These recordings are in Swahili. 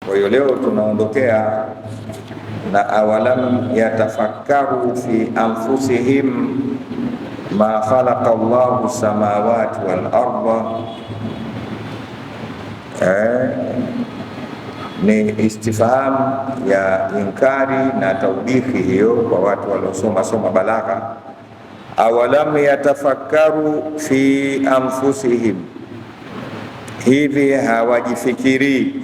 Kwa hiyo leo tunaondokea na awalam yatafakkaru fi anfusihim ma khalaqa Allahu samawati wal arda. Ni istifham ya inkari na taubihi hiyo kwa watu waliosoma balagha. Awalam yatafakkaru fi anfusihim, hivi hawajifikiri.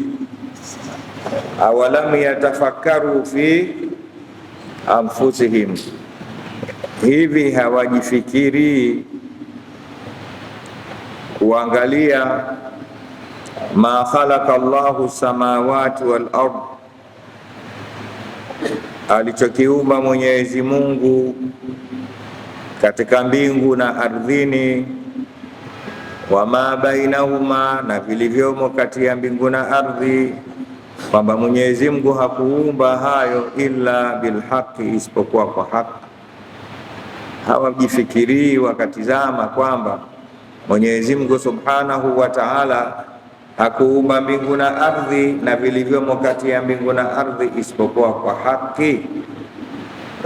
Awalam yatafakkaru fi anfusihim, hivi hawajifikiri kuangalia ma khalaqa Allahu samawati wal ard, alichokiumba Mwenyezi Mungu katika mbingu na ardhini, wa ma bainahuma, na vilivyomo kati ya mbingu na ardhi, kwamba Mwenyezi Mungu hakuumba hayo illa bilhaqi, isipokuwa kwa haki. Hawajifikirii wakatizama kwamba Mwenyezi Mungu Subhanahu wa Ta'ala hakuumba mbingu na ardhi na vilivyomo kati ya mbingu na ardhi isipokuwa kwa haki,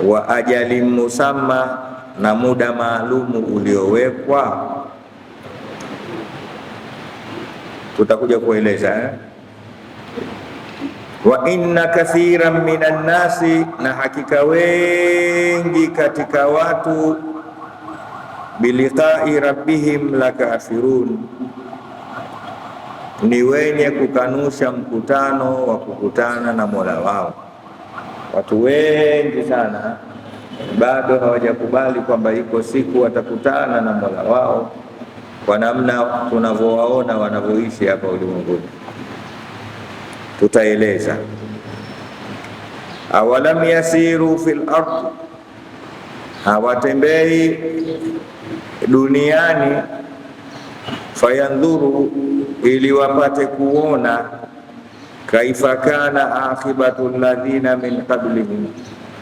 wa ajali musamma, na muda maalumu uliowekwa. Tutakuja kueleza wa inna kathiran minan nasi, na hakika wengi katika watu, biliqai rabbihim lakafirun, ni wenye kukanusha mkutano wa kukutana na Mola wao. Watu wengi sana bado hawajakubali kwamba iko siku watakutana na Mola wao, kwa namna tunavyowaona wanavyoishi hapa ulimwenguni. Tutaeleza. Awalam yasiru fil ardh, hawatembei duniani, fayandhuru, ili wapate kuona, kaifa kana akhibatu alladhina min qablihim,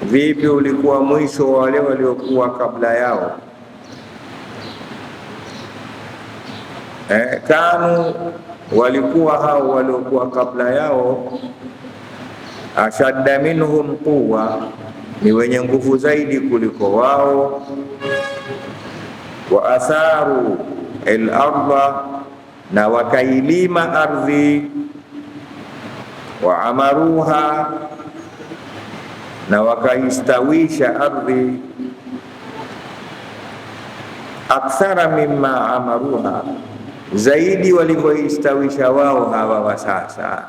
vipi ulikuwa mwisho wa wale waliokuwa kabla yao. Kanu, walikuwa hao waliokuwa kabla yao, ashadda minhum quwwa, ni wenye nguvu zaidi kuliko wao, wa atharu al-ardha, na wakailima ardhi, wa amaruha, na wakaistawisha ardhi, akthara mimma amaruha, zaidi walivyoistawisha wao hawa wa sasa.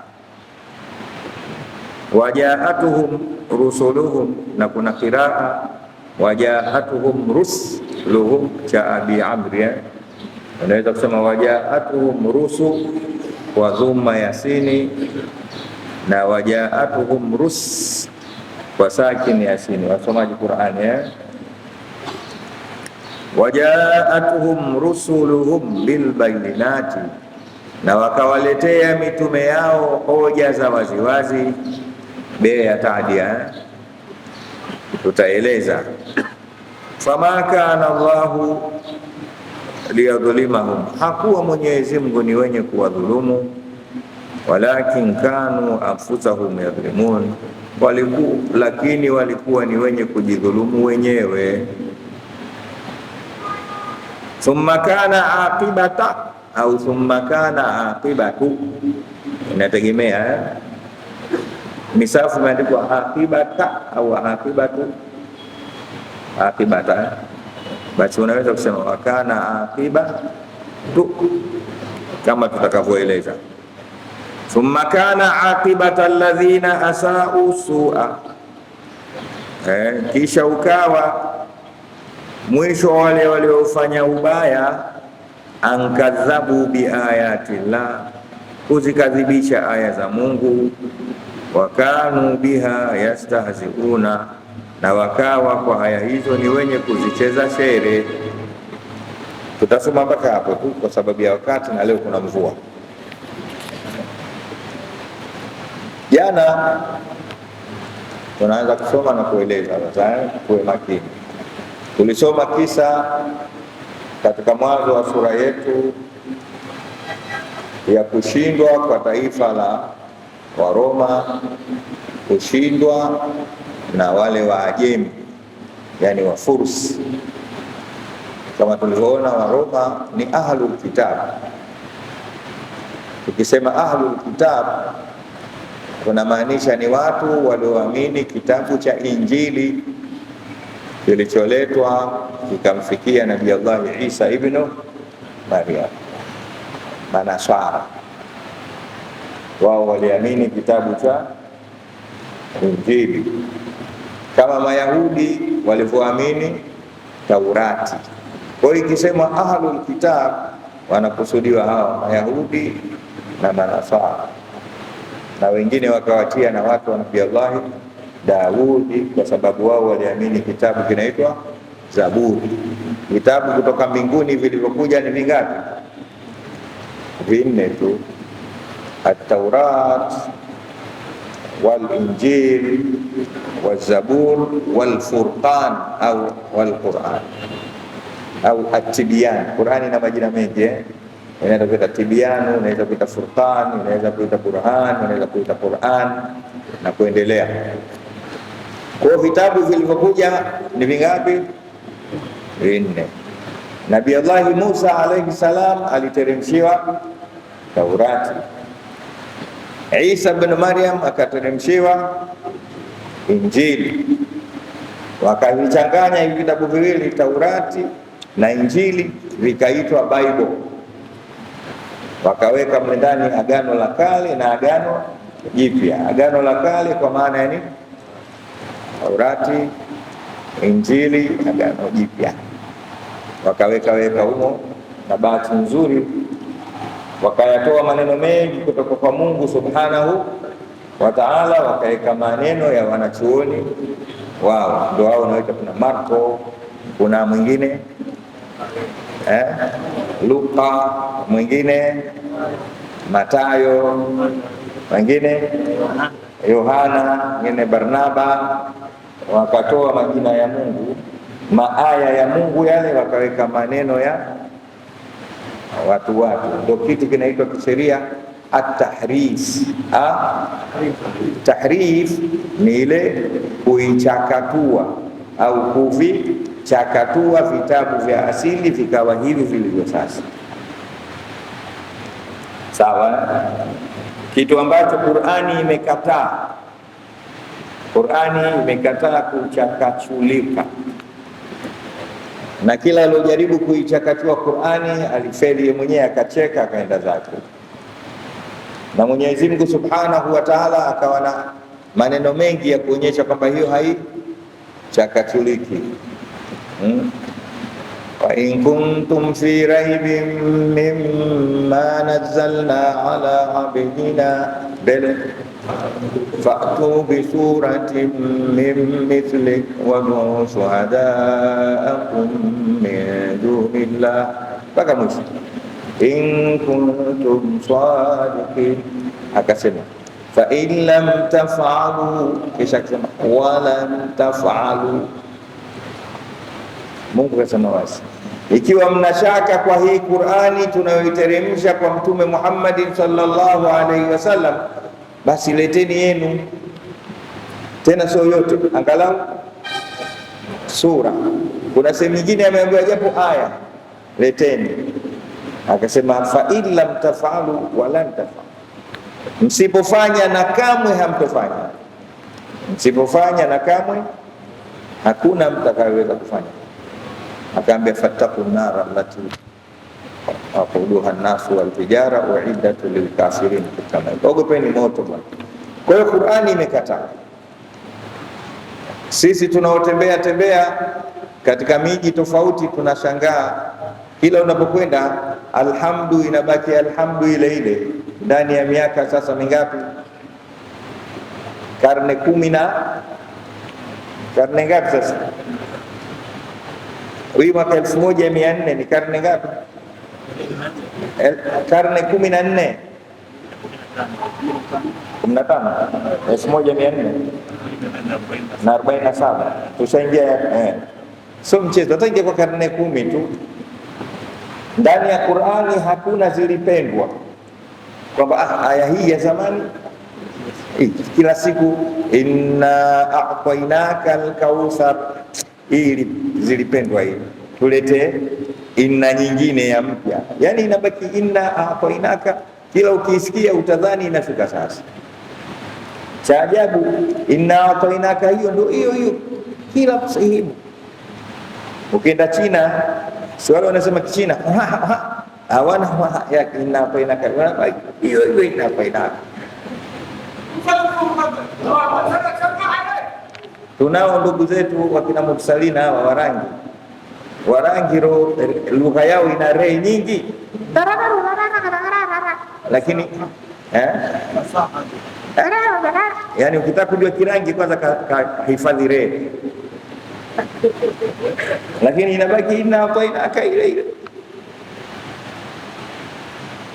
Wajaatuhum rusuluhum, na kuna qiraa wajaatuhum rusuluhum cha Abi Amri, unaweza kusema wajaatuhum rusul wa dhumma yasini, na wajaatuhum rus kwa sakin yasini, wasomaji Qur'ani. Wajaatuhum rusuluhum bilbayinati, na wakawaletea mitume yao hoja za waziwazi. Ya taadia, tutaeleza. Fama kana Allahu liyadhulimahum, hakuwa Mwenyezi Mungu ni wenye kuwadhulumu, walakin kanu anfusahum yadhlimun, lakini walikuwa ni wenye kujidhulumu wenyewe. Thumma kana aqibata au thumma kana aqibatu, inategemea misafu imeandikwa aqibata au aqibatu, aqibata, basi unaweza kusema wakana aqibatu kama tutakavyoeleza. Thumma kana aqibata alladhina asau su'a, kisha ukawa mwisho wale waliofanya ubaya, ankadhabu biayati llah, kuzikadhibisha aya za Mungu, wakanu biha yastahziuna, na wakawa kwa aya hizo ni wenye kuzicheza shere. Tutasoma mpaka hapo tu kwa sababu ya wakati, na leo kuna mvua. Jana tunaanza kusoma na kueleza, sasa tuwe makini. Tulisoma kisa katika mwanzo wa sura yetu ya kushindwa kwa taifa la Waroma kushindwa na wale Waajemi, yani Wafursi. Kama tulivyoona, Waroma ni ahlul kitab. Tukisema ahlul kitab tunamaanisha ni watu walioamini kitabu cha Injili kilicholetwa kikamfikia Nabii Allah Isa ibn Maryam. Manaswara wao waliamini kitabu cha Injili kama Mayahudi walivyoamini Taurati. Kwa hiyo ikisema ahlul kitab wanakusudiwa hao Mayahudi na Manaswara, na wengine wakawatia na watu wa Nabii Allah Daudi, kwa sababu wao waliamini kitabu kinaitwa Zaburi. Vitabu kutoka mbinguni vilivyokuja ni vingapi? 4 tu, At-Taurat wal-Injil wal-Zabur wal-Furqan au wal-Quran au At-Tibyan. Qurani ina majina mengi inaweza kuita Tibyanu, inaweza kuita Furqan, inaweza kuita Qur'an, inaweza kuita Qur'an na kuendelea. Kwa vitabu vilivyokuja ni vingapi? 4. Nabii Allah Musa alayhi salam aliteremshiwa Taurati. Isa ibn Maryam akateremshiwa Injili. Wakavichanganya hivi vitabu viwili, Taurati na Injili, vikaitwa Bible. Wakaweka mle ndani Agano la Kale na Agano Jipya. Agano la Kale kwa maana ya nini? Taurati, Injili, Agano Jipya. Wakaweka humo, na bahati nzuri wakayatoa maneno mengi kutoka kwa Mungu Subhanahu wa Ta'ala, wakaweka maneno ya wanachuoni wao. Ndio hao wanaoita, kuna Marko, kuna mwingine Luka, mwingine Matayo, mwingine Yohana, mwingine Barnaba. Wakatoa majina ya Mungu, maaya ya Mungu yale, wakaweka maneno ya watu. Ndio kitu kinaitwa kisheria at-tahrif. Tahrif ni ile kuichakatua au kuvichakatua vitabu vya asili vikawa hivi vilivyo sasa. Sawa, kitu ambacho Qur'ani imekataa. Qur'ani imekataa kuchakachulika, na kila aliyojaribu kuichakatua Qur'ani alifeli yeye mwenyewe, akacheka akaenda zake. Na Mwenyezi Mungu Subhanahu wa Ta'ala akawa na maneno mengi ya kuonyesha kwamba hiyo haichakachuliki. Wa in kuntum fi raibin mimma nazzalna ala abdina fa'tu bi suratin min mithlihi wad'u shuhada'akum min dunillah, mpaka mwisho. In kuntum sadiqin, akasema fa in lam taf'alu, kisha akasema walan taf'alu. Mungu kasema wazi, ikiwa mnashaka kwa hii Qur'ani tunayoiteremsha kwa Mtume Muhammad sallallahu alaihi wasallam, basi leteni yenu, tena sio yote, angalau sura. Kuna sehemu nyingine ameambiwa japo aya, leteni. Akasema fa in lam tafalu walan tafalu, msipofanya na kamwe hamtofanya. Msipofanya na kamwe hakuna mtakayeweza kufanya. Akaambia fattaqu nara allati waquduha an-nasu wal tijara uiddat lil kafirin, kama ogopeni moto bwana. Kwa hiyo Qur'ani imekataa. Sisi tunaotembea katika miji tofauti tunashangaa, kila unapokwenda alhamdu inabaki alhamdu ile ile. Ndani ya miaka sasa mingapi? Karne 10 na karne ngapi sasa? Hii mwaka 1400 ni karne ngapi? Karne 14 15 1447 tushaingia. So mchezo, tutaingia kwa karne 10 tu. Ndani ya Qur'ani hakuna zilipendwa kwamba aya hii ya zamani Kila siku inna a'tainaka al-kauthar, ili zilipendwa hii, tulete inna nyingine ya mpya, yani inabaki inna a'tainaka. Kila ukisikia utadhani inashuka sasa. Cha ajabu, inna a'tainaka hiyo ndio hiyo kila sehemu. Ukienda China, si wale wanasema Kichina hawana ya inna a'tainaka, hiyo inna a'tainaka. Tunao ndugu zetu wakina Mursalina hawa Warangi lugha yao ina rei nyingi, lakini yani ukitaka kujua Kirangi kwanza kahifadhi rei, lakini inabaki ina hapo inaka ile.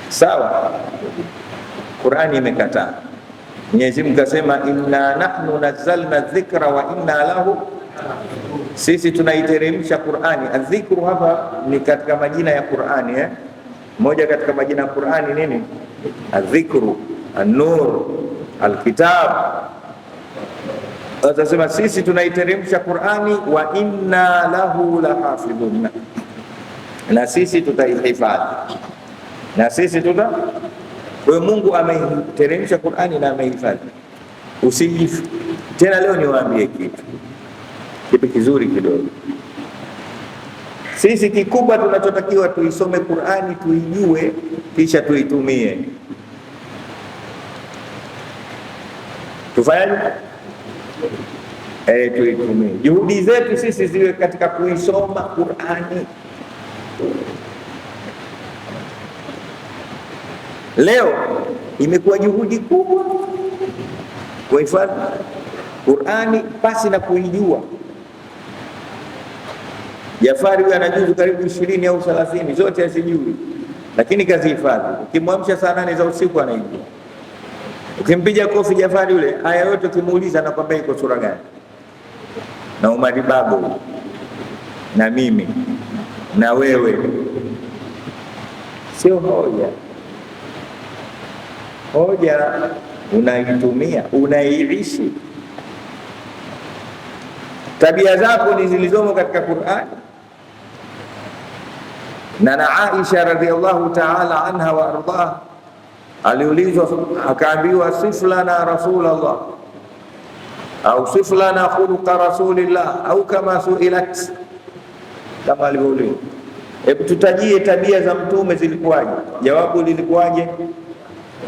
Sawa, Qur'ani imekataa. Mwenyezi Mungu kasema inna nahnu nazzalna dhikra wa inna lahu, sisi tunaiteremsha Qur'ani. Adhikru hapa ni katika majina ya Qur'ani moja katika majina ya Qur'ani nini? Adhikru, an-nur, al-kitab. Atasema sisi tunaiteremsha Qur'ani wa inna lahu lahafidhun, na sisi tutaihifadhi, na sisi kwa Mungu ameiteremsha Qur'ani na amehifadhi. Usijifu tena. Leo niwaambie kitu kizuri kidogo. Sisi kikubwa tunachotakiwa tuisome Qur'ani, tuijue, kisha tuitumie. Tufanyaje? Tuitumie. Juhudi zetu sisi ziwe katika kuisoma Qur'ani. Leo imekuwa juhudi kubwa kuhifadhi Qur'ani pasi na kuijua. Jafari huyu anajuzu karibu 20 au 30, zote asijui, lakini kazihifadhi. Ukimwamsha saa 8 za usiku anaijua. Ukimpiga kofi Jafari yule, aya yote ukimuuliza anakwambia iko sura gani. Na Umari Babu na mimi na wewe, sio hoja unaitumia, unaiishi. Tabia zako ni zilizomo katika Qur'ani. Na Aisha radhiallahu ta'ala anha wa ardaha aliulizwa, akaambiwa sif lana Rasulullah au sif lana khuluqa Rasulillah au kama suilat, kama alivyoulizwa, hebu tutajie tabia za mtume zilikuwaje? Jawabu lilikuwaje?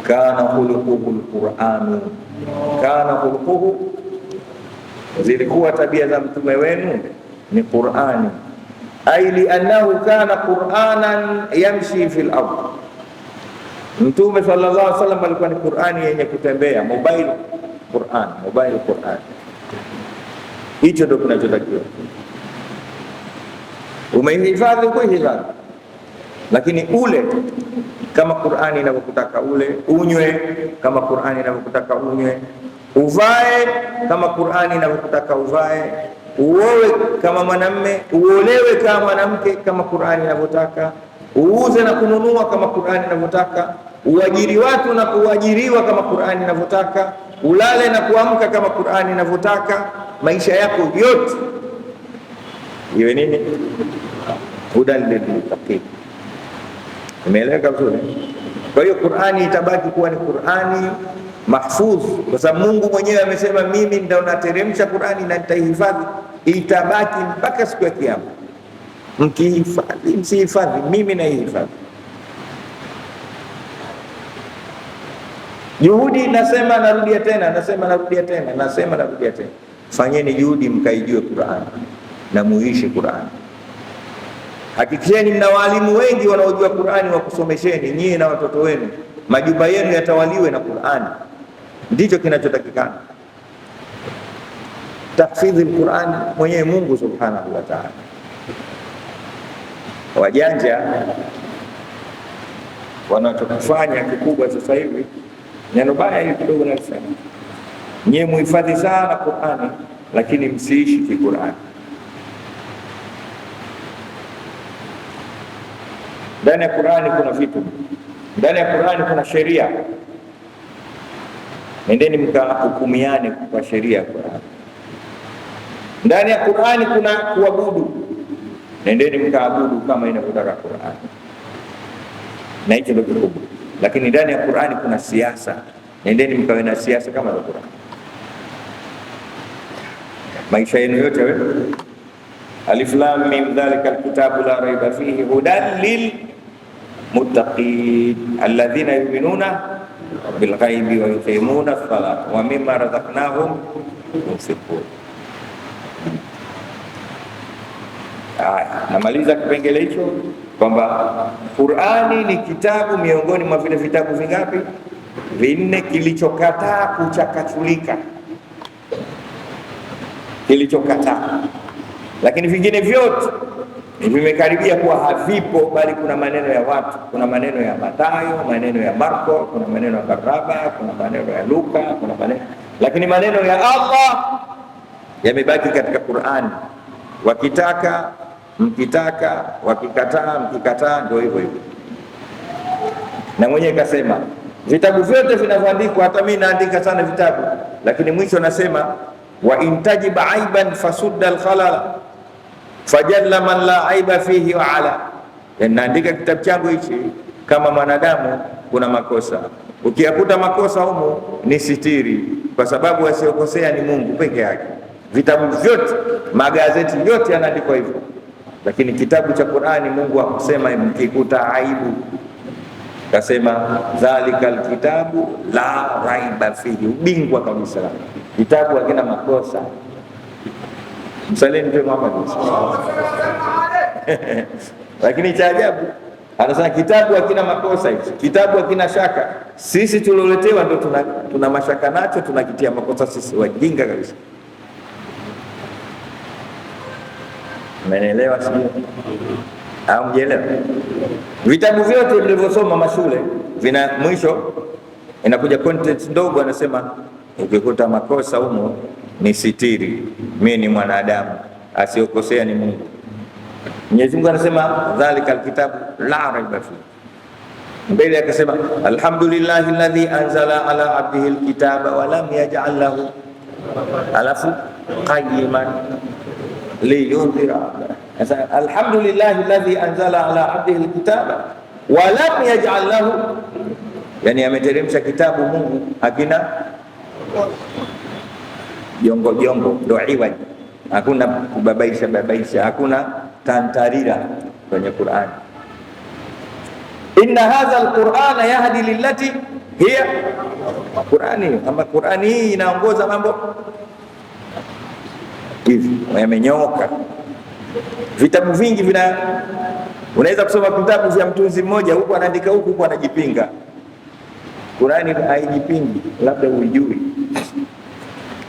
Kana khuluquhu alquran, kana khuluquhu, zilikuwa tabia za mtume wenu ni Qur'ani. Ai li'annahu kana Qur'anan yamshi fil ardh, mtume sallallahu alaihi wasallam alikuwa ni Qur'ani yenye kutembea. Mobile Qur'an. Hicho ndio kinachotakiwa. Umehifadhi kuhifadhi, lakini ule kama Qur'ani inavyokutaka ule, unywe kama Qur'ani inavyokutaka unywe, uvae kama Qur'ani inavyokutaka uvae, uowe kama mwanamume, uolewe kama mwanamke kama Qur'ani inavyotaka, uuze na kununua kama Qur'ani inavyotaka, uajiri watu na kuajiriwa kama Qur'ani inavyotaka, ulale na kuamka kama Qur'ani inavyotaka. Maisha yako yote iwe nini? Hudan lilmuttaqin. Umeeleweka vizuri? Kwa hiyo Qur'ani itabaki kuwa ni Qur'ani mahfudh, kwa sababu Mungu mwenyewe amesema mimi ndio nateremsha Qur'ani na nitaihifadhi, itabaki mpaka siku ya Kiyama. Mkihifadhi msihifadhi, mimi naihifadhi. Juhudi, nasema narudia tena, fanyeni juhudi mkaijue Qur'ani na muishi Qur'ani. Hakikisheni mna walimu wengi wanaojua Qur'ani wa kusomesheni nyinyi na watoto wenu, majumba yenu yatawaliwe na Qur'ani. Ndicho kinachotakikana. Tahfidhi al-Qur'an mwenyewe Mungu subhanahu wa ta'ala. Wajanja wanachokufanya kikubwa sasa hivi, neno baya hili kidogo nasema, nyinyi muhifadhi sana Qur'ani lakini msiishi ki Qur'ani. Ndani ya Qur'ani kuna vitu, ndani ya Qur'ani kuna sheria. nendeni mkahukumiane kwa sheria ya Qur'an. Ndani ya Qur'ani kuna kuabudu, nendeni mkaabudu kama inavyotaka Qur'an, na hicho ndio kikubwa. Lakini ndani ya Qur'ani kuna siasa, nendeni mkawe na siasa kama za Qur'an. Maisha yenu yote wewe, alif lam mim dhalika alkitabu la raiba fihi hudan lil muttaqin alladhina yu'minuna bil ghaibi wa yuqimuna as-salata wa mimma razaqnahum yunfiqun. Namaliza kipengele hicho kwamba Qur'ani ni kitabu miongoni mwa vile vitabu vingapi? Vinne, kilichokataa kuchakachulika, kilichokataa. Lakini vingine vyote vimekaribia kuwa havipo, bali kuna maneno ya watu, kuna maneno ya Mathayo, maneno ya Marko, kuna maneno ya Barnaba, kuna maneno ya Luka, kuna maneno, lakini maneno ya Allah yamebaki katika Qur'ani. Wakitaka mkitaka, wakikataa mkikataa, ndio hivyo hivyo. Na mwenyewe kasema vitabu vyote vinavyoandikwa, hata mimi naandika sana vitabu, lakini mwisho nasema wa intajib aiban fasudda alkhalala fajalla man la aiba fihi wa ala. Naandika kitabu changu hichi kama mwanadamu kuna makosa, ukiyakuta makosa humo ni sitiri, kwa sababu wasiokosea ni Mungu peke yake. Vitabu vyote, magazeti yote yanaandikwa hivyo, lakini kitabu cha Qur'ani Mungu akusema mkikuta aibu, kasema dhalika alkitabu la raiba fihi, ubingwa kabisa, kitabu hakina makosa. Msaleni kwa Muhammad. Lakini cha ajabu anasema kitabu hakina makosa hicho, kitabu hakina shaka. Sisi tulioletewa ndio tuna mashaka nacho, tunakitia makosa sisi, wajinga kabisa. Mnaelewa sio? Au mjelewa? Vitabu vyote mlivyosoma mashule vina mwisho inakuja content ndogo, anasema ukikuta makosa humo ni sitiri, mimi ni mwanadamu, asiokosea ni Mungu. Mwenyezi Mungu anasema dhalika alkitabu la raiba fihi, mbele akasema alhamdulillahi alladhi anzala ala abdihi alkitaba wa lam yaj'al lahu alafu qayyiman liyundhira. Alhamdulillahi alladhi anzala ala abdihi alkitaba wa lam yaj'al lahu, yani ameteremsha kitabu Mungu hakina jongo jongo, ndo iwaji, hakuna kubabaisha, hakuna tantarira kwenye Qur'an. Inna hadha alqur'ana yahdi lillati hiya Qur'ani, kama Qur'ani hii inaongoza mambo hivi, yamenyooka. Vitabu vingi unaweza kusoma vitabu vya mtunzi mmoja, huko anaandika huko anajipinga. Qur'ani haijipingi, labda uijui.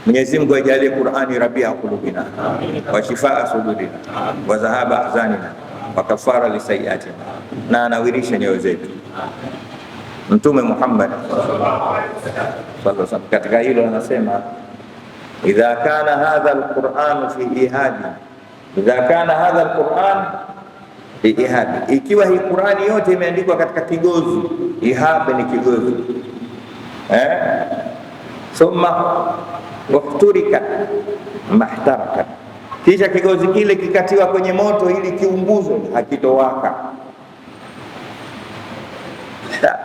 Mwenyezi Mungu ajalie Qur'ani rabia qulubina wa shifaa sudurina wa dhahaba ahzanina wa kafara lisayiatina, na anawirisha nyoyo zetu. Mtume Muhammad sallallahu alaihi wasallam katika hilo anasema idha kana hadha alquran fi ihadi, idha kana hadha alquran fi ihadi, ikiwa hii Qur'ani yote imeandikwa katika kigozi. Ihabe ni kigozi, thumma wafturika mahtaraka, kisha kigozi kile kikatiwa kwenye moto ili kiunguzwe, hakitowaka.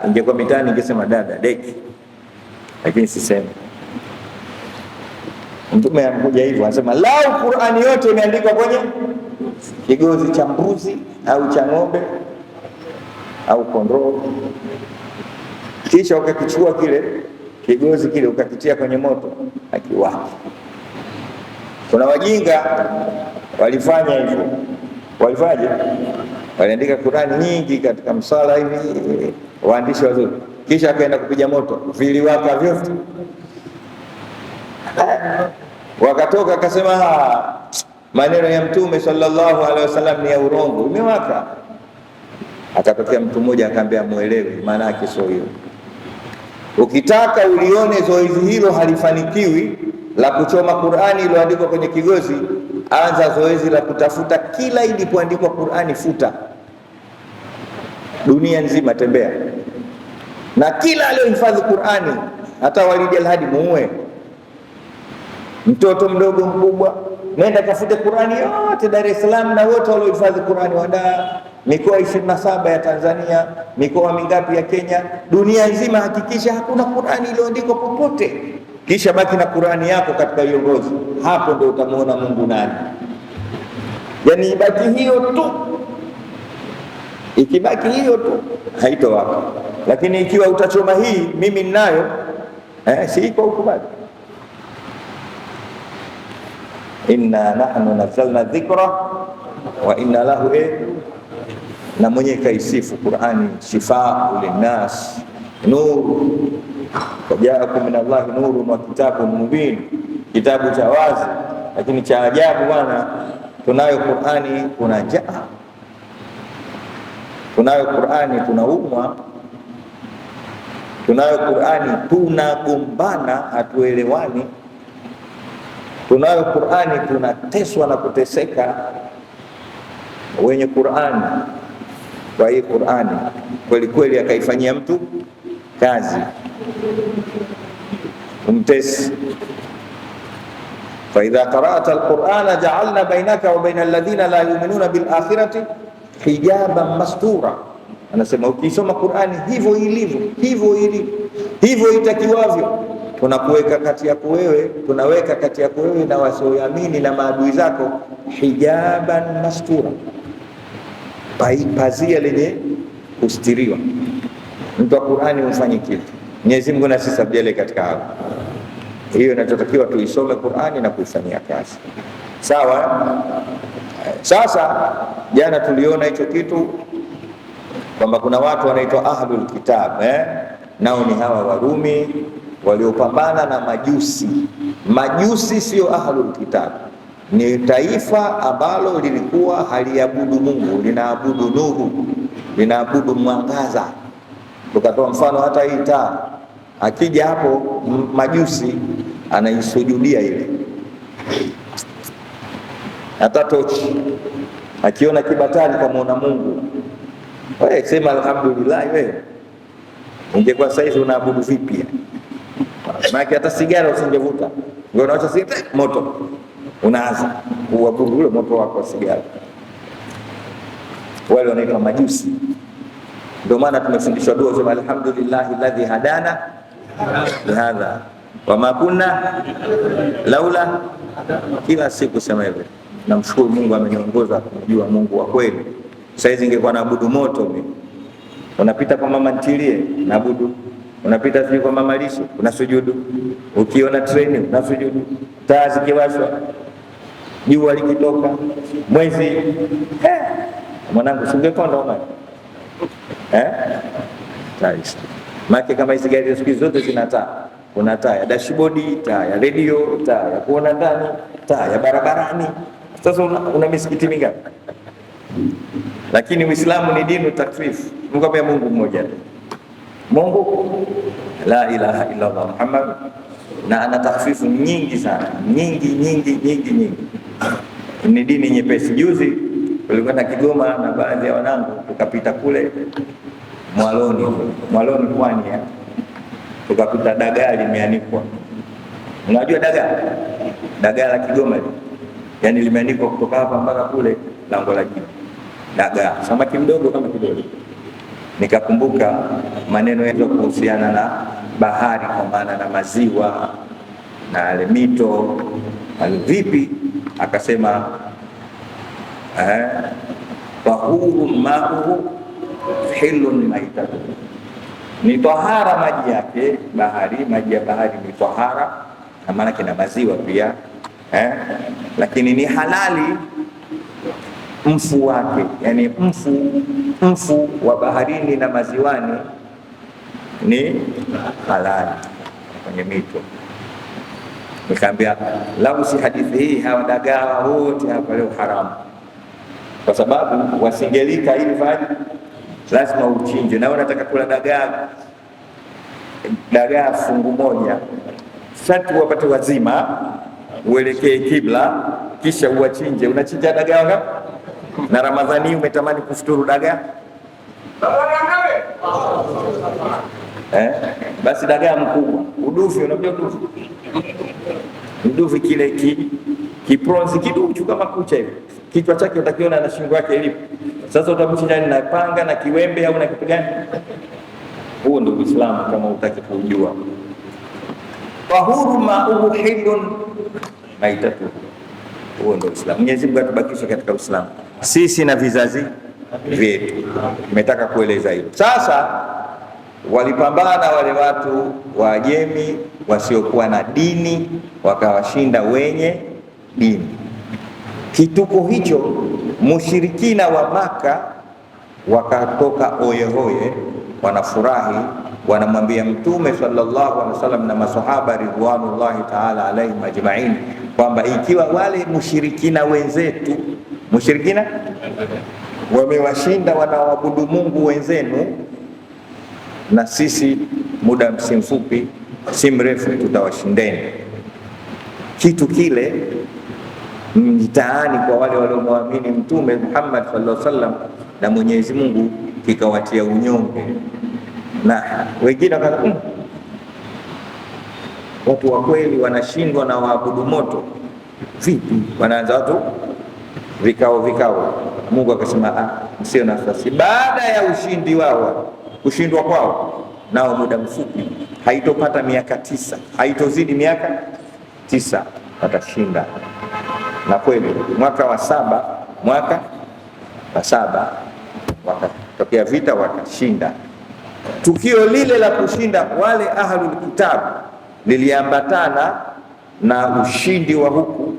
Ingekuwa mitani ingesema dada deki, lakini sisemi. Mtume anakuja hivyo, anasema lau Qur'ani yote imeandikwa kwenye kigozi cha mbuzi au cha ng'ombe au kondoo, kisha ukakichukua kile kigozi kile ukakitia kwenye moto, hakiwaki. Kuna wajinga walifanya hivyo. Walifaje? Waliandika Qur'ani nyingi katika msala hivi, waandishi wazuri, kisha akaenda kupiga moto, viliwaka vyote. Wakatoka akasema maneno ya Mtume sallallahu alaihi wasallam ni ya urongo, imewaka. Akatokea mtu mmoja akamwambia muelewe maana yake sio hiyo. Ukitaka ulione zoezi hilo halifanikiwi la kuchoma Qur'ani iliyoandikwa kwenye kigozi, anza zoezi la kutafuta kila ilipoandikwa Qur'ani, futa dunia nzima, tembea na kila aliyohifadhi Qur'ani hata Walid al-Hadi muue. Mtoto mdogo mkubwa, nenda tafute Qur'ani yote Dar es Salaam na wote waliohifadhi Qur'ani wadaa mikoa 27 ya Tanzania, mikoa mingapi ya Kenya, dunia nzima, hakikisha hakuna Qur'ani iliyoandikwa popote, kisha baki na Qur'ani yako katika hiyo ngozi. Hapo ndio utamuona Mungu nani. Yani ibaki hiyo tu, ikibaki hiyo tu haitowaka. Lakini ikiwa utachoma hii mimi ninayo, si iko huko bado. Inna nahnu nazzalna dhikra wa inna lahu na mwenye kaisifu Qur'ani shifaa linnas nuru wajaakum min Allahi nurun wa kitabun mubin, kitabu cha wazi. Lakini cha ajabu bwana, tunayo Qur'ani kuna njaa, tunayo Qur'ani tunaumwa, tunayo Qur'ani tunagombana, hatuelewani, tunayo Qur'ani tunateswa na kuteseka. Wenye Qur'ani, kwa hii Qur'ani kweli kweli akaifanyia mtu kazi, umtesi. Fa idha qara'ta al-Qur'ana ja'alna bainaka wa baina alladhina la yu'minuna bil akhirati hijaban mastura. Anasema ukisoma Qur'ani hivyo ilivyo, hivyo itakiwavyo, tunakuweka kati yako wewe, tunaweka kati yako wewe na wasioamini na maadui zako hijaban mastura, pazia lenye kustiriwa. Mtu wa Qur'ani umfanye kitu. Mwenyezi Mungu na sisi abdele katika hapo. Hiyo inachotakiwa tuisome Qur'ani na kuifanyia kazi. Sawa? Sasa jana tuliona hicho kitu kwamba kuna watu wanaitwa ahlul kitab, nao ni hawa Warumi waliopambana na Majusi. Majusi sio ahlul kitab, ni taifa ambalo lilikuwa haliabudu Mungu, linaabudu nuru, linaabudu mwangaza. Tukatoa mfano hata hii taa, akija hapo Majusi anaisujudia ile. Hata tochi akiona kibatari kama Mungu, wewe sema alhamdulillah. Wewe ungekuwa saizi unaabudu vipi? Maana hata sigara usingevuta, ndio unaacha sigara moto, unaanza kuabudu ule moto wako wa sigara. Wale wanaitwa Majusi. Ndio maana tumefundishwa dua sema alhamdulillahi alladhi hadana hadha wa ma kunna laula. Kila siku sema hivyo, namshukuru Mungu ameniongoza kujua Mungu wa kweli. Saizi ingekuwa naabudu moto mimi, unapita kwa mama ntilie naabudu, unapita sisi kwa mama lishe unasujudu, ukiona treni unasujudu, taa zikiwashwa, jua likitoka, mwezi mwanangu singekonda mama taisi. Maki kama hizi gari siku zote zina taa, kuna taa ya dashboard, taa ya radio, taa ya kuona ndani, taa ya barabarani. Sasa una misikiti mingapi? Lakini Uislamu ni dini takfifu. Mkwambia Mungu mmoja tu, Mungu la ilaha illa Allah Muhammad, na ana takfifu nyingi sana, nyingi. Ni dini nyepesi. Juzi tulikwenda Kigoma na baadhi ya wanangu, tukapita kule Mwaloni Pwani, tukakuta dagaa limeanikwa. Unajua dagaa la Kigoma yani limeanikwa kutoka hapa mpaka kule lango la juu. Dagaa samaki mdogo kama kidole. Nikakumbuka maneno yake kuhusiana na bahari, kwa maana na maziwa na ile mito vipi. Akasema tahuru ma'uhu hilun maitatu, ni tahara maji yake bahari, maji ya bahari ni tahara, na maana kina maziwa pia lakini ni halali mfu wake, yani mfu wa baharini na maziwani ni halali kwenye mito. Nikaambia lau si hadithi hii hawa dagaa wote hapa leo haramu, kwa sababu wasingelika ili faji lazima uchinje. Na unataka kula dagaa fungu moja, sharti wapate wazima, uelekee kibla, kisha uwachinje. Unachinja dagaa ngapi? Na Ramadhani umetamani kufuturu dagaa basi dagaa mkubwa Uduvi, unajua uduvi? Uduvi kile kipronzi kiduchu kama kucha hivi. Kichwa chake utakiona na shingo yake ilipo. Sasa utamchinja na panga na kiwembe au na kitu gani? Huo ndio Uislamu kama utaki kujua. Tahuru ma'uhu hilun maitatu. Huo ndio Uislamu. Mwenyezi Mungu atubakishe katika Uislamu. Sisi na vizazi vyetu. Nimetaka kueleza hilo. Sasa walipambana wale watu wa Ajemi wasiokuwa na dini, wakawashinda wenye dini. Kituko hicho mushirikina wa Maka wakatoka oyehoye, wanafurahi, wanamwambia Mtume sallallahu alaihi wasallam na masahaba ridwanullahi ta'ala alaihim ajma'in kwamba ikiwa wale mushirikina wenzetu, mushirikina wamewashinda wanaoabudu Mungu wenzenu, na sisi muda mfupi si mrefu tutawashindeni. Kitu kile mtaani kwa wale waliomwamini Mtume Muhammad sallallahu alaihi wasallam na Mwenyezi Mungu kikawatia unyonge, na wengine wakasema watu wa kweli wanashindwa na waabudu moto vipi? Wanaanza watu vikao. Mungu akasema msio na nafasi. Baada ya ushindi wao, kushindwa kwao, nao muda mfupi, haitopata miaka 9, haitozidi miaka 9 watashinda. Na kweli mwaka wa saba wakatokea vita, wakashinda. Tukio lile la kushinda wale ahlul kitab liliambatana na ushindi wa huku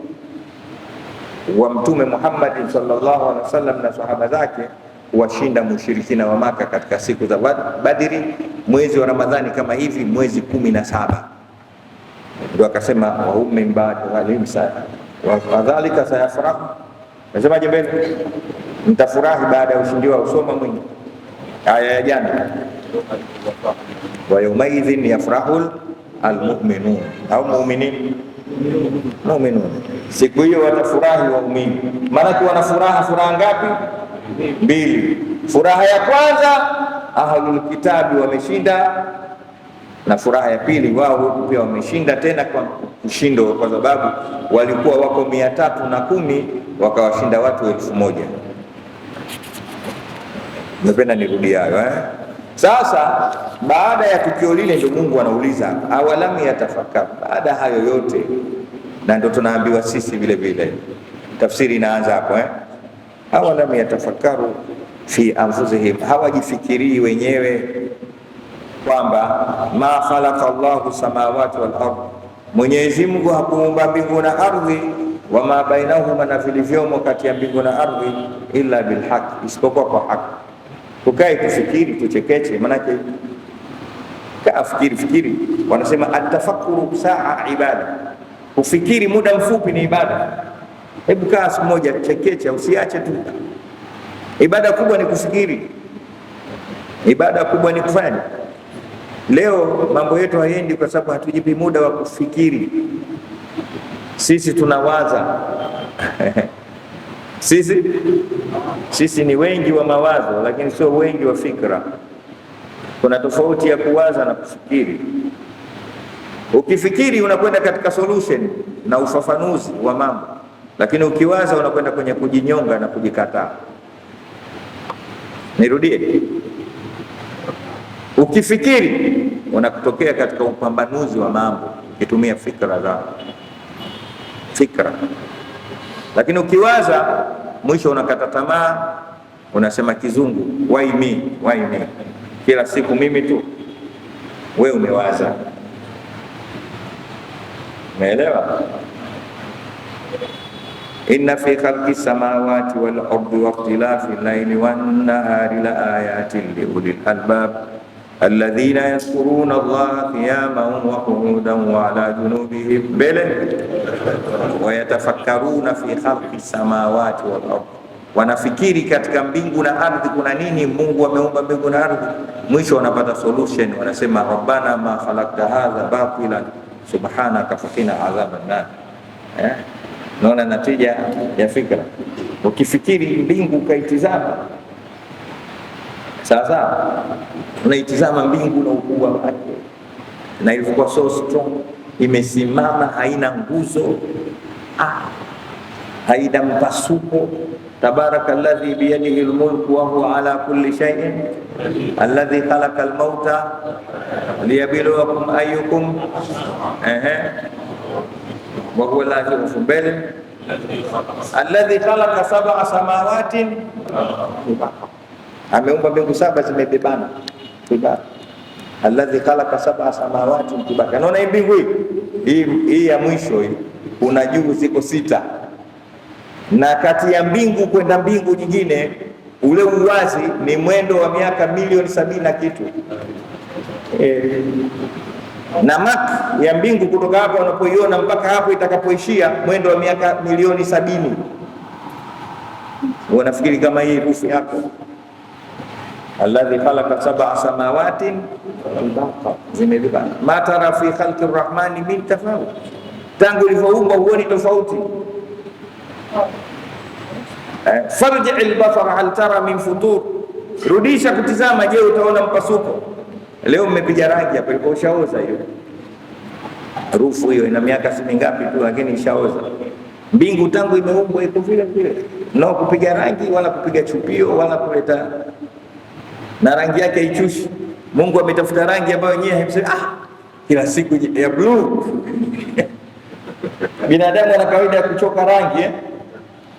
wa Mtume Muhammad sallallahu alaihi wasallam na sahaba zake washinda mushirikina wa Maka katika siku za Badri, mwezi wa Ramadhani kama hivi, mwezi 17. Ndio akasema wa hum min ba'di ghalib wa kadhalika sayafrahu. Nasemaje mbele? Mtafurahi baada ya ushindi wao. Usoma mwingi aya ya jana, wa yawmaidhin yafrahul almu'minun au mu'minin, mu'minun. Siku hiyo watafurahi waumini. Maana wana furaha ngapi? 2. Furaha ya kwanza ahlul kitabi wameshinda, na furaha ya pili wao pia wameshinda tena kwa ushindo, kwa sababu walikuwa wako 310 wakawashinda watu 1000. Napenda nirudi hayo Sasa baada ya tukio lile ndio Mungu anauliza awalam yatafakkaru, baada hayo yote, na ndio tunaambiwa sisi vile vile, tafsiri inaanza hapo awalam yatafakkaru fi anfusihim, hawajifikirii wenyewe kwamba ma khalaqa Allahu samawati wal ardh, Mwenyezi Mungu hakuumba mbingu na ardhi, wa ma bainahuma, na vilivyomo kati ya mbingu na ardhi, illa bil haqq, isipokuwa kwa haki. Tukae tufikiri, tuchekeche, manake fikiri. Wanasema atafakuru saa ibada, kufikiri muda mfupi ni ibada. Hebu kaa siku moja chekecha, usiache tu. Ibada kubwa ni kufikiri, ibada kubwa ni kufanya. Leo mambo yetu hayendi kwa sababu hatujipi muda wa kufikiri. Sisi tunawaza sisi ni wengi wa mawazo, lakini sio wengi wa fikra. Kuna tofauti ya kuwaza na kufikiri. Ukifikiri unakwenda katika solution na ufafanuzi wa mambo, lakini ukiwaza unakwenda kwenye kujinyonga na kujikataa. Nirudie, ukifikiri unakutokea katika upambanuzi wa mambo ukitumia fikra zako, lakini ukiwaza mwisho unakata tamaa, unasema kizungu why me, kila siku mimi tu. Wewe umewaza, umeelewa? Inna fi khalqi samawati wal ardi wa ikhtilafi al-layli wan nahari la ayatin li ulil albab alladhina yadhkuruna Allaha qiyaman wa qu'udan wa ala junubihim wa yatafakkaruna fi khalqi samawati wal ardi, wanafikiri katika mbingu na ardhi kuna nini, Mungu ameumba mbingu na ardhi. Mwisho wanapata solution, wanasema rabbana ma khalaqta hadha batilan subhanaka faqina adhaban nar. Naona natija ya fikra. Ukifikiri mbingu ukaitizama, sasa unaitizama mbingu na ukubwa wake, na ilikuwa so strong, imesimama, haina nguzo, haina mpasuko. Tabarakalladhi biyadihi almulku wa huwa ala kulli shay'in alladhi khalaqa almauta liyabluwakum ayyukum wa huwa al-azizul hakim alladhi khalaqa sab'a samawatin, ameumba mbingu saba zimebebana kibaka. Alladhi khalaqa sab'a samawatin kibaka. Naona hii mbingu hii ya mwisho hii, kuna juu ziko 6, na kati ya mbingu kwenda mbingu nyingine ule uwazi ni mwendo wa miaka milioni 70 na kitu. Na mak ya mbingu kutoka hapa unapoiona mpaka hapo itakapoishia mwendo wa miaka milioni 70. Unafikiri kama hii rufu yako? Alladhi khalaqa sab'a samawatin zimebebana, ma tara fi khalqi rrahmani min tafawut, tangu ilivyoumba huoni tofauti. Farji al-basar hal tara min futur, rudisha kutizama, je utaona mpasuko? Leo mmepiga rangi hapa, ilikuwa ushaoza hiyo rufu. Hiyo ina miaka si mingapi tu, lakini ishaoza. Mbingu tangu imeumbwa iko vile vile, no kupiga rangi wala kupiga chupio wala kuleta, na rangi yake haichushi. Mungu ametafuta rangi ambayo yenyewe haimsemi kila siku ya blue. Binadamu ana kawaida ya kuchoka rangi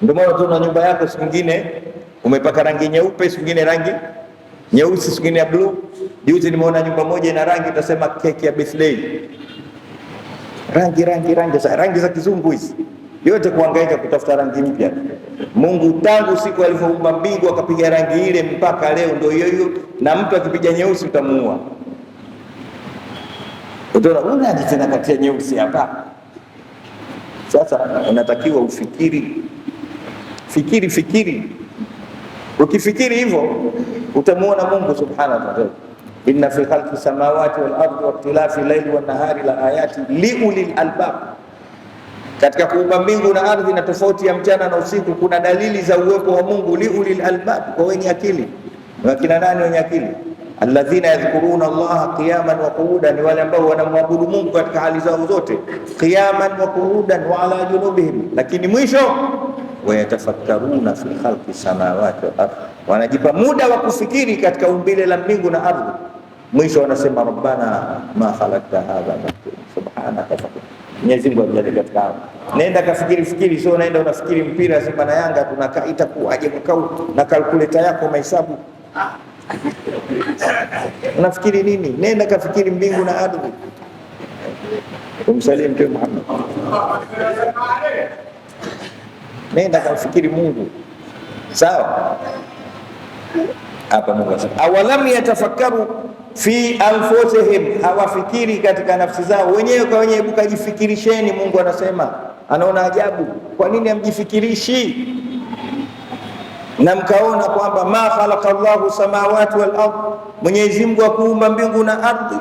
Ndio maana tuna nyumba yako siku nyingine umepaka rangi nyeupe, siku nyingine rangi nyeusi, siku nyingine ya blue. Juzi nimeona nyumba moja ina rangi utasema keki ya birthday. Rangi za kizungu hizi. Yote kuhangaika kutafuta rangi mpya. Mungu tangu siku alipoumba mbingu akapiga rangi ile mpaka leo ndio hiyo, na mtu akipiga nyeusi utamuua. Utaona unaje tena kati ya nyeusi hapa. Sasa unatakiwa ufikiri. Fikiri. Ukifikiri hivyo utamuona Mungu subhanahu wa ta'ala. Inna fi khalqi samawati wal ardi wa ikhtilafi layli wan nahari la ayati liulil albab. Katika kuumba mbingu na ardhi na tofauti ya mchana na usiku kuna dalili za uwepo wa Mungu, liulil albab, kwa wenye akili. Wakina nani wenye akili? Alladhina yadhkuruna Allaha qiyaman wa qu'udan, ni wale ambao wanamwabudu Mungu katika hali zao zote, qiyaman wa qu'udan wa ala junubihim. Lakini mwisho wayatafakkaruna fi khalqi samawati wal ardh, wanajipa muda wa kufikiri katika umbile la mbingu na ardhi. Mwisho wanasema rabbana ma khalaqta hadha subhanaka. Mwenyezi Mungu ajalie katika hao. Nenda kafikiri, sio naenda unafikiri mpira Simba na Yanga tunakaa itakuwaje mkao na calculator yako mahesabu. Unafikiri nini? Nenda kafikiri mbingu na ardhi. Umsalie Mtume Muhammad. Nenda kafikiri Mungu. Sawa? Hapa Mungu anasema awalam yatafakkaru fi anfusihim, hawafikiri katika nafsi zao wenyewe kwa wenyewe. Hebu kajifikirisheni. Mungu anasema, anaona ajabu, kwa nini hamjifikirishi na mkaona kwamba ma khalaqa Allahu samawati wal ardh, Mwenyezi Mungu akuumba mbingu na ardhi,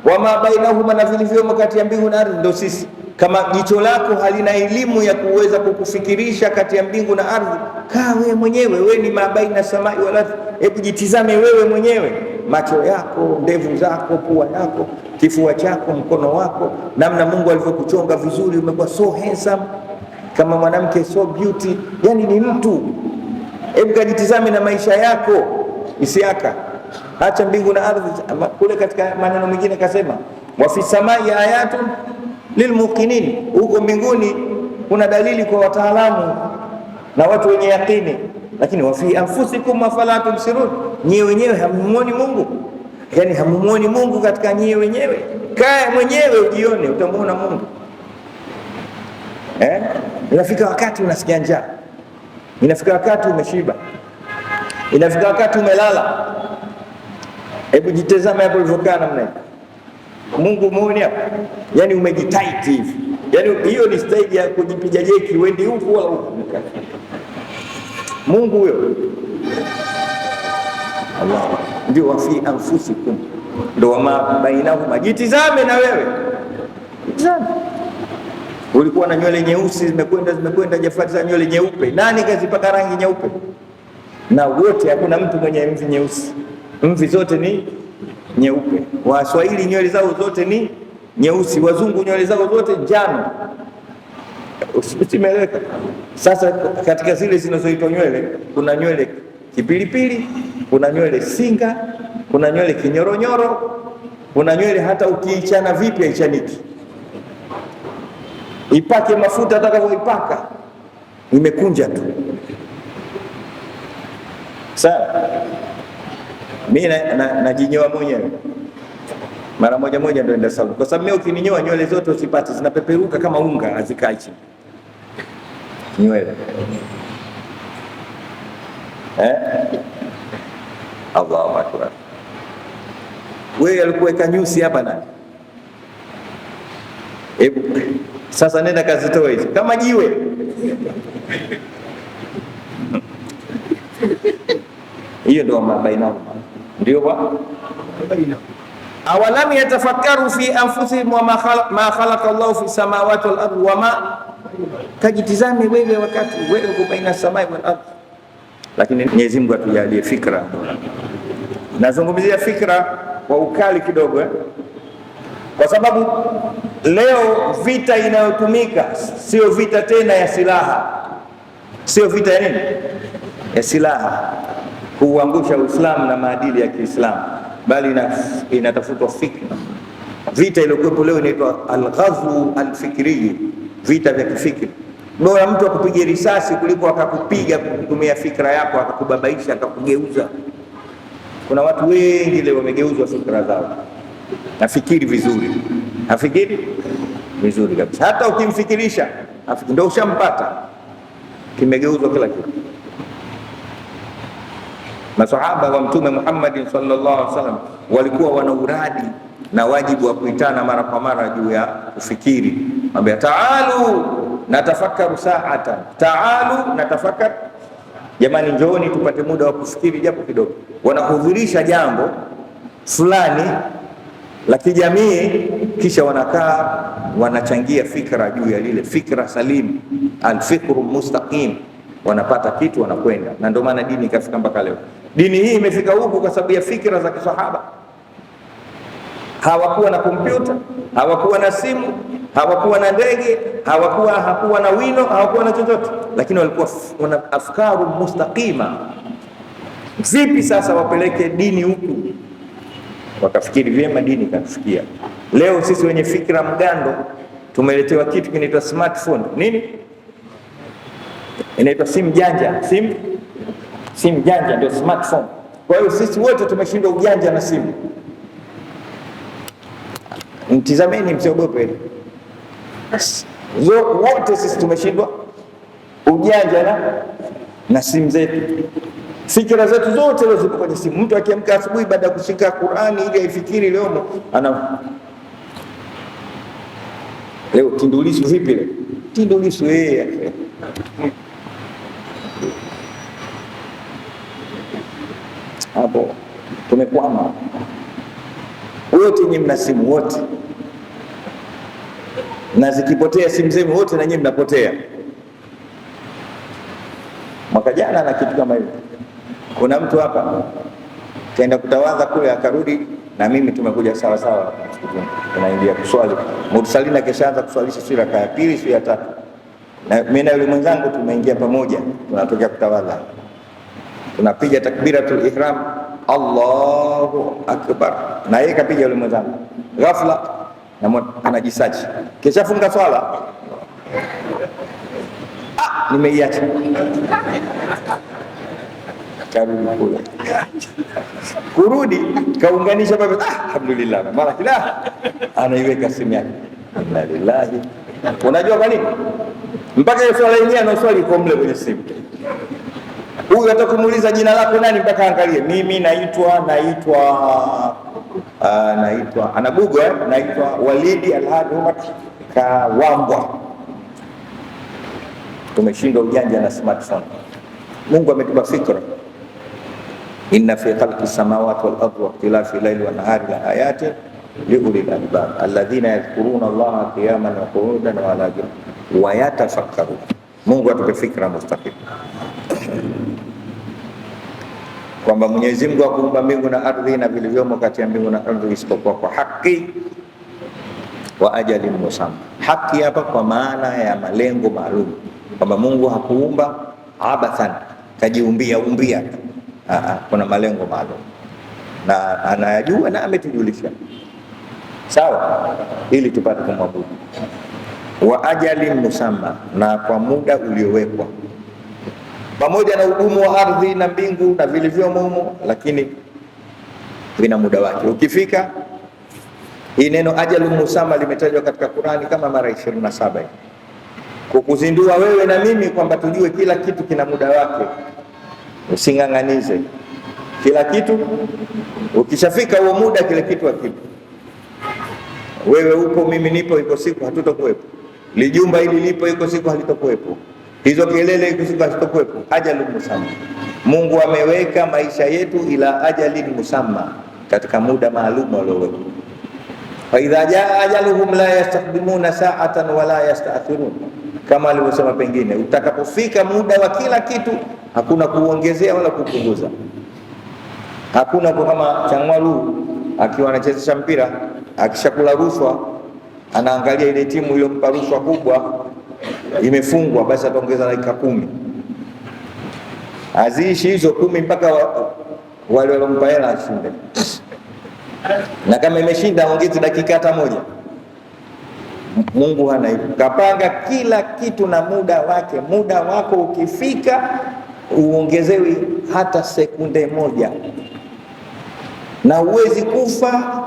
wama bainahuma, na vilivyomo kati ya mbingu na ardhi. Ndio sisi, kama jicho lako halina elimu ya kuweza kukufikirisha kati ya mbingu na ardhi, kaa wewe mwenyewe, wewe ni mabaina samai wal ardhi. Hebu jitizame wewe mwenyewe, macho yako, ndevu zako, pua yako, kifua chako, mkono wako, namna Mungu alivyokuchonga vizuri, umekuwa so handsome kama mwanamke, so beauty, yani ni mtu. Hebu kajitizame na maisha yako, isiaka acha mbingu na ardhi. Kule katika maneno mengine kasema wa fi samai ayatun lilmuqinin, huko mbinguni kuna dalili kwa wataalamu na watu wenye yakini. Lakini wa fi anfusikum afala tubsirun, nyie wenyewe hamumuoni Mungu. Yani hamumuoni Mungu katika nyie wenyewe. Kaa mwenyewe ujione, utamuona Mungu. Inafika wakati unasikia njaa, inafika wakati umeshiba, inafika wakati umelala. Hebu jitazame hapo ulivyokaa namna hiyo. Mungu muone hapo, yani umejitight hivi. Yani hiyo ni stage ya kujipiga jeki, wendi huku wala huku. Mungu huyo Allah ndio wa fi anfusikum, ndio wama bainahuma. Jitizame na wewe, jitizame. Ulikuwa na nywele nyeusi zimekwenda Jafari za nywele nyeupe. Nani kazipaka rangi nyeupe? Na wote, hakuna mtu mwenye mvi nyeusi. Mvi zote ni nyeupe. Waswahili nywele zao zote ni nyeusi, wazungu nywele zao zote njano. Usimeleka. Sasa katika zile zinazoitwa nywele, kuna nywele kipilipili, kuna nywele singa, kuna nywele kinyoronyoro, kuna nywele hata ukiichana vipi haichaniki. Ipake mafuta atakavyoipaka imekunja tu. Sawa, mimi najinyoa mwenyewe mara moja ndio naenda saluni, kwa sababu mimi ukininyoa nywele zote usipate, zinapeperuka kama unga, hazikai chini nywele. Allahu akbar. Wewe alikuweka nyusi hapa nani? Hebu sasa nenda kazitoe hizo kama jiwe. Hiyo ndio mabaina, ndio wa awalam yatafakkaru fi anfusihim wa ma khalaqa Allahu fi samawati wal ardi wama, kajitizame wewe wakati wewe uko baina samai wal ardi. Lakini Mwenyezi Mungu atujalie fikra. Nazungumzia fikra kwa ukali kidogo kwa sababu leo vita inayotumika sio vita tena ya silaha, sio vita ya nini, ya silaha kuangusha Uislamu na maadili ya Kiislamu, bali inatafutwa fikra. Vita iliyokuwepo leo inaitwa al-ghazwu al-fikri, vita vya kifikri. Bora mtu akupigia risasi kuliko akakupiga kutumia fikra yako, akakubabaisha, akakugeuza. Kuna watu wengi leo wamegeuzwa fikra zao. Nafikiri vizuri, nafikiri vizuri kabisa, hata ukimfikirisha ndio ushampata, kimegeuzwa kila kitu. Masahaba wa Mtume Muhammad sallallahu alaihi wasallam walikuwa wana uradi na wajibu wa kuitana mara kwa mara juu ya kufikiri. Ambia taalu natafakaru sa'atan, taalu natafakar, jamani njooni tupate muda wa kufikiri japo kidogo. Wanahudhurisha jambo fulani la kijamii, kisha wanakaa wanachangia fikra juu ya lile, fikra salim, alfikru mustaqim, wanapata kitu wanakwenda. Na ndio maana dini ikafika mpaka leo. Dini hii imefika huku kwa sababu ya fikra za kisahaba. Hawakuwa na kompyuta, hawakuwa na simu, hawakuwa na ndege, hawakuwa na wino, hawakuwa na chochote, lakini walikuwa wana afkaru mustaqima. Vipi sasa wapeleke dini huku? Wakafikiri vyema, dini kafikia. Leo sisi wenye fikra mgando tumeletewa kitu kinaitwa smartphone. Nini inaitwa? Simu janja. Simu janja ndio smartphone. Kwa hiyo sisi wote tumeshindwa ujanja na simu. Mtizameni, msiogope. Wote sisi tumeshindwa ujanja na simu zetu. Fikra zetu zote leo ziko kwenye simu. Mtu akiamka asubuhi baada ya kushika Qur'ani ili aifikiri leo leo Tundulisu vipi leo? Tundulisu hapo tumekwama. Wote nyinyi mna simu wote, na zikipotea simu zenu wote na nyinyi mnapotea. Mwaka jana na kitu kama hivyo, kuna mtu hapa kaenda kutawadha kule akarudi, na mimi tumekuja sawa sawa, tunaingia kuswali. Mursalina keshaanza kuswalisha sura ya pili, sura ya tatu, na mimi na yule mwenzangu tumeingia pamoja, tunatokea kutawadha, tunapiga takbiratul ihram, Allahu akbar, na yeye kapiga yule mwenzangu. Ghafla na anajisachi, kisha funga swala, nimeiacha kurudi kaunganisha baba, alhamdulillah, mara kila anaiweka simu yake, alhamdulillah. Unajua kwa nini? Mpaka hiyo swala yenyewe anaswali kwa mle kwenye simu. Huyu atakumuuliza jina lako nani, mpaka angalie, mimi naitwa ana Google, naitwa Walidi Alhadi Umar Kawambwa. Tumeshinda ujanja na smartphone. Mungu ametupa fikra. Inna fi khalqi samawati wal ardi wa ikhtilafi layli wan nahari la ayatin li ulil albab alladhina yadhkuruna Allaha qiyaman wa qu'udan wa ala junubihim wa yatafakkarun. Mungu atupe fikra mustaqim, kwamba Mwenyezi Mungu akuumba mbingu na ardhi na vilivyomo kati ya mbingu na ardhi isipokuwa kwa haki. wa ajalin musamma. Haki hapa kwa maana ya malengo maalum, kwamba Mungu hakuumba abathan, kajiumbia umbia. Kuna malengo maalum na anayajua na ametujulisha, sawa, ili tupate kumwabudu. Wa ajalin musamma, na kwa muda uliowekwa, pamoja na ugumu wa ardhi na mbingu na vilivyomo humo, lakini vina muda wake. Ukifika, hii neno ajalun musamma limetajwa katika Qur'ani kama mara 27 kukuzindua wewe na mimi kwamba tujue kila kitu kina muda wake. Using'ang'anize kila kitu, ukishafika huo muda kile kitu hakipo. Wewe upo, mimi nipo, iko siku hatutokuwepo. Lijumba hili lipo, iko siku halitokuwepo. Hizo kelele, iko siku hazitokuwepo. Ajalun musamma, Mungu ameweka maisha yetu ila ajalin musamma, katika muda maalum alioweka. Fa idha jaa ajaluhum la yastaqdimuna sa'atan wala yasta'khirun, kama alivyosema pengine, utakapofika muda wa kila kitu hakuna kuongezea wala kupunguza. Hakuna kama Changwalu akiwa anachezesha mpira, akishakula rushwa anaangalia ile timu iliyompa rushwa kubwa imefungwa, basi ataongeza dakika 10. Aziishi hizo 10 mpaka wale walompa hela ashinde, na kama imeshinda ongeze dakika hata moja. Mungu hana hivyo, kapanga kila kitu na muda wake. Muda wako ukifika uongezewi hata sekunde moja, na huwezi kufa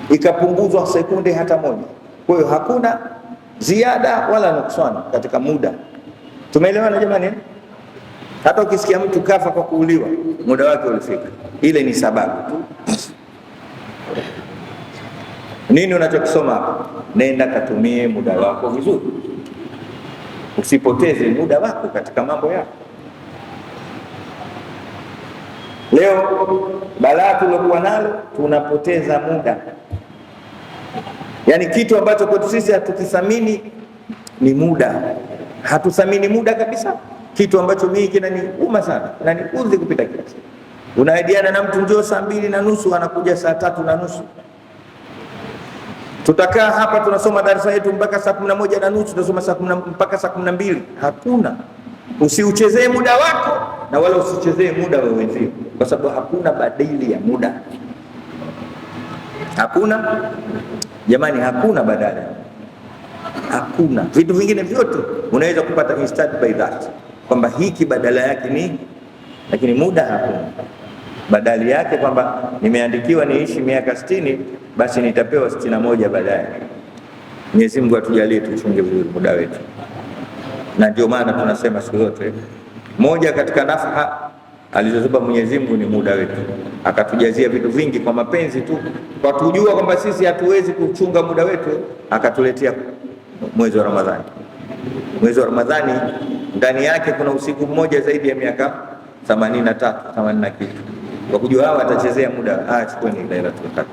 ikapunguzwa sekunde hata moja. Kwa hiyo hakuna ziada wala nuksana katika muda. Tumeelewana jamani? Hata ukisikia mtu kafa kwa kuuliwa, muda wake ulifika, ile ni sababu tu. Nini unachokisoma hapa? Nenda katumie muda wako vizuri, usipoteze muda wako katika mambo yako. Leo balaa tulokuwa nalo, tunapoteza muda. Yaani kitu ambacho kwetu sisi hatukithamini ni muda. Hatuthamini muda kabisa. Kitu ambacho mimi kinaniuma sana, kinaniudhi kupita kiasi. Unaidiana na mtu njoo saa 2:30, anakuja saa 3:30. Tutakaa hapa tunasoma darasa yetu mpaka saa 11:30, tunasoma mpaka saa 12. Hakuna. Usiuchezee muda wako na wala usichezee muda wa wenzio, kwa sababu hakuna badili ya muda. Hakuna jamani, hakuna badala. Hakuna. Vitu vingine vyote unaweza kupata instant by that, kwamba hiki badala yake ni, lakini muda hakuna badali yake, kwamba nimeandikiwa niishi miaka 60 basi nitapewa 61 baadaye. Mwenyezi Mungu atujalie tuchunge vizuri muda wetu. Na ndio maana tunasema siku zote, moja katika nafha alizozuba Mwenyezi Mungu ni muda wetu. Akatujazia vitu vingi kwa mapenzi tu, kwa kujua kwamba sisi hatuwezi kuchunga muda wetu, akatuletea mwezi wa Ramadhani. Mwezi wa Ramadhani ndani yake kuna usiku mmoja zaidi ya miaka 83, 80 kitu. Kwa kujua hawa atachezea muda, chukueni Lailatul Qadr.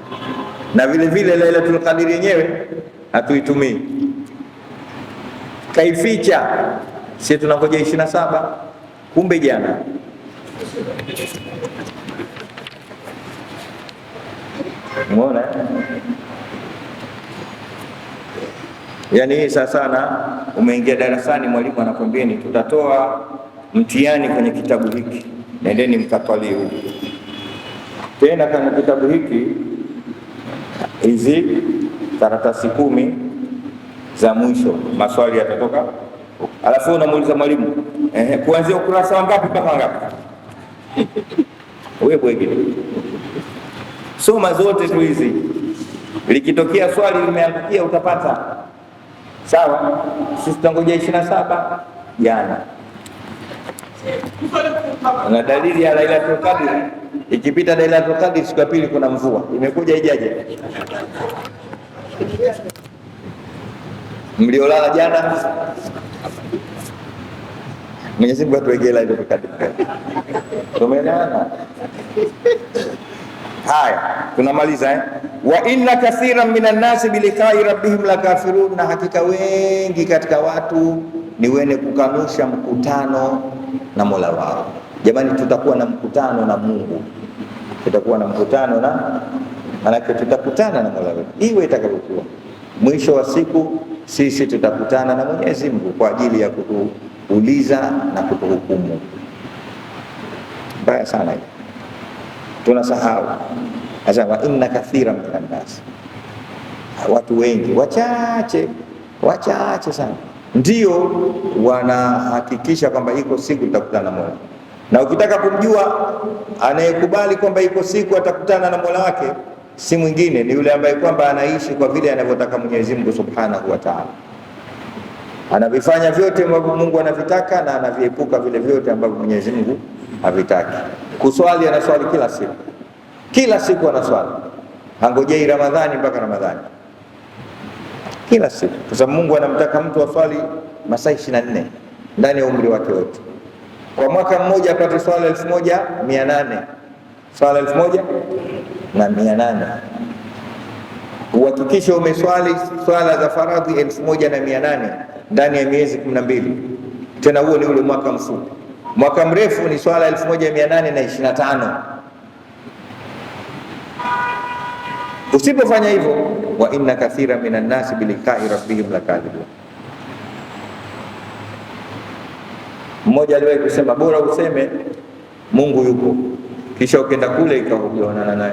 Na vile vile Lailatul Qadr yenyewe hatuitumii, kaificha. Sisi tunangoja 27, kumbe jana. Umeona? Yaani hii sana umeingia darasani, mwalimu anakwambieni tutatoa mtihani kwenye kitabu hiki, nendeni mkatwalie huko. Tena kwenye kitabu hiki hizi karatasi 10 za mwisho maswali yatatoka, alafu unamuuliza mwalimu, kuanzia ukurasa wa ngapi mpaka ngapi? Wewe bwege, soma zote tu hizi, likitokea swali limeangukia utapata. Sawa, sisi tutangoja 27 jana. Na dalili ya Lailatul Qadr, ikipita Lailatul Qadr siku ya pili kuna mvua imekuja, ijaje? Mliolala jana, Mwenyezi Mungu atuwekee Lailatul Qadr. Tumeelewana? Haya, tunamaliza wa inna kathiran minan nasi biliqa'i rabbihim lakafirun, na hakika wengi katika watu ni wenye kukanusha mkutano na Mola wao. Jamani, tutakuwa na mkutano na Mungu, tutakuwa na mkutano na, maana tutakutana na Mola wetu, iwe itakavyokuwa. mwisho wa siku sisi tutakutana na Mwenyezi Mungu kwa ajili ya kutuuliza na kutuhukumu. Mbaya sana hiyo, tunasahau. Sasa wa inna kathira minan nas, watu wengi wachache sana ndio wanahakikisha kwamba iko siku tutakutana na Mola. Na ukitaka kumjua anayekubali kwamba iko siku atakutana na Mola wake, si mwingine ni yule ambaye kwamba anaishi kwa vile anavyotaka Mwenyezi Mungu Subhanahu wa Ta'ala. Anavifanya vyote ambavyo Mungu anavitaka na anaviepuka vile vyote ambavyo Mwenyezi Mungu havitaki. Kuswali, anaswali kila siku anaswali, hangojei Ramadhani mpaka Ramadhani, kila siku, kwa sababu Mungu anamtaka mtu aswali masaa 24 ndani ya umri wake wote. Kwa mwaka mmoja apate swala 1800, swala 1800. Uhakikishe umeswali swala za faradhi 1800 ndani ya miezi 12. Tena huo ni ule mwaka mfupi. Mwaka mrefu ni swala 1825. Usipofanya hivyo, wa inna kathira minan nasi biliqa'i rabbihim lakadhibun. Mmoja aliwahi kusema bora useme Mungu yupo kisha ukenda kule ikaonana naye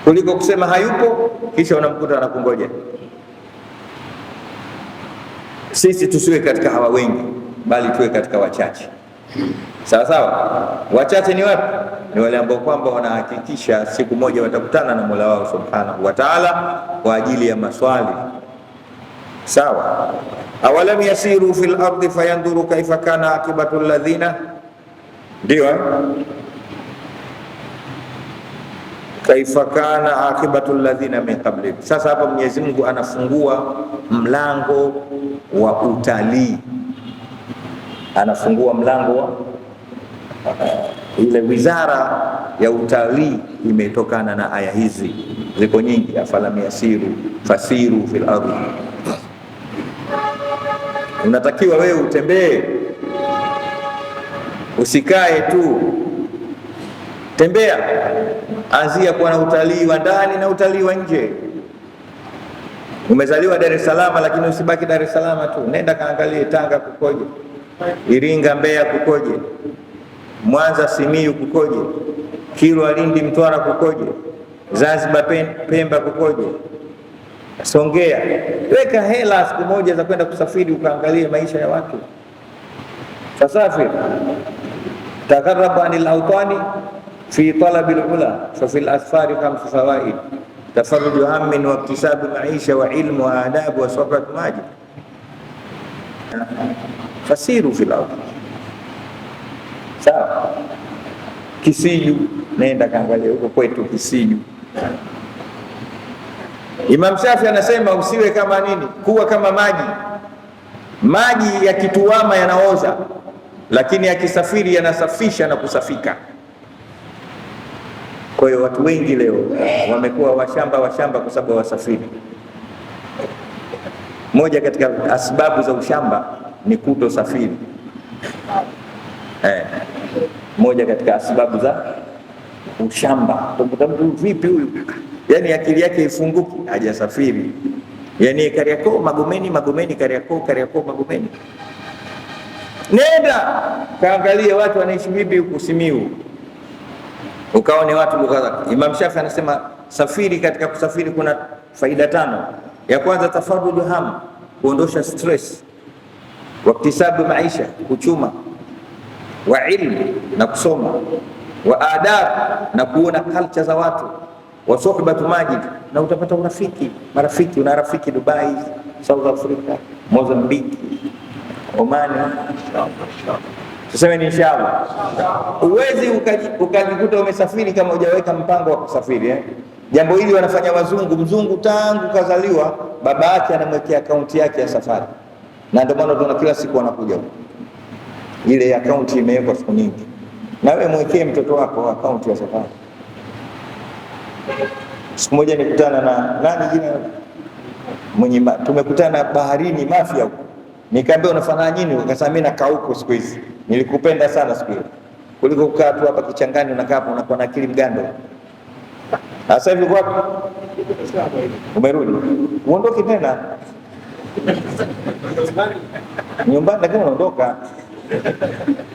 kuliko kusema hayupo kisha unamkuta anakungoja. Sisi tusiwe katika hawa wengi, bali tuwe katika wachache. Sawa sawa. Wachache ni wapi? Ni wale ambao kwamba wanahakikisha siku moja watakutana na Mola wao Subhanahu wa Ta'ala kwa ajili ya maswali. Sawa. Awalam yasiru fil ardi fayanduru kaifa kana akibatu alladhina, ndio kaifa kana akibatu alladhina min qabli. Sasa hapa Mwenyezi Mungu anafungua mlango wa utalii, anafungua mlango wa ile wizara ya utalii imetokana na aya hizi, ziko nyingi. Afalam yasiru fasiru fil ardi, unatakiwa wewe utembee, usikae tu, tembea. Anzia kuwa na utalii wa ndani na utalii wa nje. Umezaliwa Dar es Salaam, lakini usibaki Dar es Salaam tu, nenda kaangalie Tanga kukoje, Iringa, Mbeya kukoje, Mwanza, Simiyu kukoje, Kilwa, Lindi, Mtwara kukoje, Zanzibar, Pemba kukoje, Songea. Weka hela siku moja za kwenda kusafiri ukaangalie maisha ya watu. Fasafir takarraba anil awtani fi talabil ula fa fil asfari khamsu fawaid tafarruju hammin wa iktisabu maisha wa ilmu wa adabu wa sabrat majid. Fasiru fil ardh. Sawa. Kisiju, nenda kaangalia huko kwetu Kisiju. Imam Shafi anasema usiwe kama nini, kuwa kama maji. Maji yakituama yanaoza, lakini yakisafiri yanasafisha na kusafika. Kwa hiyo watu wengi leo wamekuwa washamba kwa sababu wasafiri. Moja katika asbabu za ushamba ni kutosafiri. Moja katika asbabu za ushamba. Mtu vipi huyu? Yani akili yake ifunguki, hajasafiri. Yani Kariakoo Magomeni, Kariakoo Magomeni. Nenda kaangalia watu wanaishi vipi huko Simiyu, ukaone watu lugha zake. Imam Shafi anasema safiri, katika kusafiri kuna faida 5. Ya kwanza tafarrudu ham, kuondosha stress, wa iktisabu maisha, kuchuma, wa ilmu, na kusoma, wa adab, na kuona culture za watu, wa suhbatu majid, na utapata marafiki. Una rafiki Dubai, South Africa, Mozambique, Oman. Tuseme ni inshallah. Uwezi ukajikuta umesafiri kama hujaweka mpango wa kusafiri. Jambo hili wanafanya wazungu. Mzungu tangu kazaliwa baba yake anamwekea akaunti yake ya safari, na ndio maana tunaona kila siku wanakuja ile akaunti imewekwa siku nyingi. Na wewe mwekee mtoto wako akaunti ya safari. Siku moja nikutana na nani jina tumekutana baharini Mafia huko. Nikamwambia unafanya nini? Akasema mimi nakaa huko siku hizi. Nilikupenda sana siku hiyo. Kuliko kukaa tu hapa kichangani, unakaa hapo unakuwa na akili mgando. Sasa hivi wapi? Umerudi, uondoke tena nyumbani, lakini unaondoka,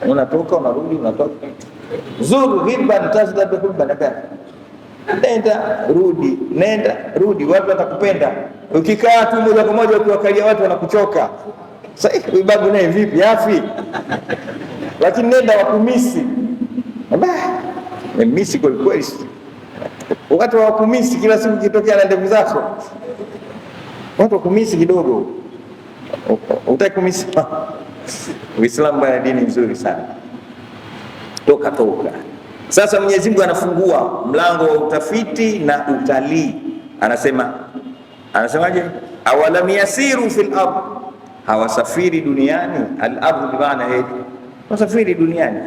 unatoka unarudi, unatoka. Zuru ghibban tazdadu hubban, nenda rudi, nenda rudi, watu watakupenda. Ukikaa tu moja kwa moja ukiwakalia watu wanakuchoka. Sasa babu naye vipi afi? Lakini nenda wakumisi, misi kweli kweli, watu wakumisi kila siku kitokea na ndevu zako, watu wakumisi kidogo, utaki kumisi. Uislamu bwana dini nzuri sana, toka. Sasa Mwenyezi Mungu anafungua mlango wa utafiti na utalii, anasemaje? Awalam yasiru fil ardh, hawasafiri duniani. Al ardh bi maana hii wasafiri duniani,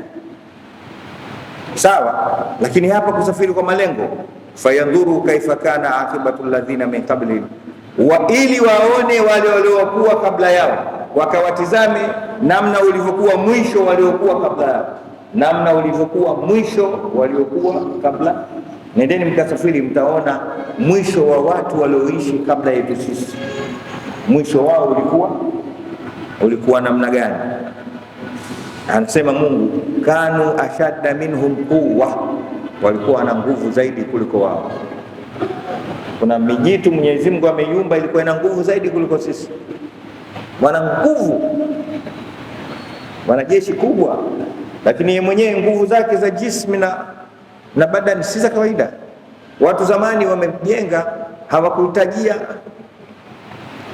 sawa, lakini hapa kusafiri kwa malengo, fayandhuru kaifa kana akibatu alladhina min qablihim, ili waone wale waliokuwa kabla yao, wakawatizame namna ulivyokuwa mwisho waliokuwa kabla yao, namna ulivyokuwa mwisho waliokuwa kabla. Nendeni mkasafiri, mtaona mwisho wa watu walioishi kabla yetu sisi, mwisho wao ulikuwa namna gani? Anasema Mungu, kanu ashadda minhum quwwa, walikuwa na nguvu zaidi kuliko wao. Kuna mijitu Mwenyezi Mungu ameiumba ilikuwa ina nguvu zaidi kuliko sisi, wana nguvu, wana jeshi kubwa, lakini yeye mwenyewe nguvu zake za jismi na badani si za kawaida. Watu zamani wamejenga, hawakuhitajia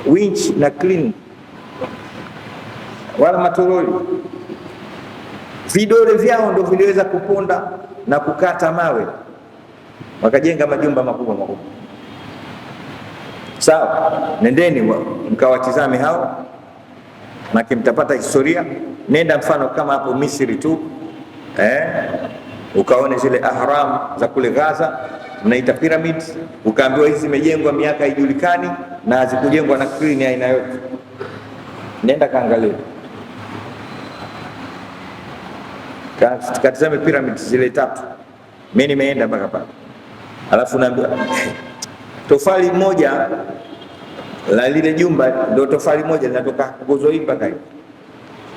winch na clean wala matoroli, vidole vyao ndio viliweza kuponda na kukata mawe, wakajenga majumba makubwa makubwa. Sawa, nendeni mkawatizame hao, na mtapata historia. Nenda mfano kama hapo Misri tu, ukaone zile ahram za kule Gaza, mnaita pyramids, ukaambiwa hizi zimejengwa miaka haijulikani na hazikujengwa na kreni aina yote. Nenda kaangalia, katizame pyramids zile tatu. Mimi nimeenda mpaka pale, alafu naambiwa tofali moja la lile jumba ndio tofali moja linatoka nguzo hii mpaka hii,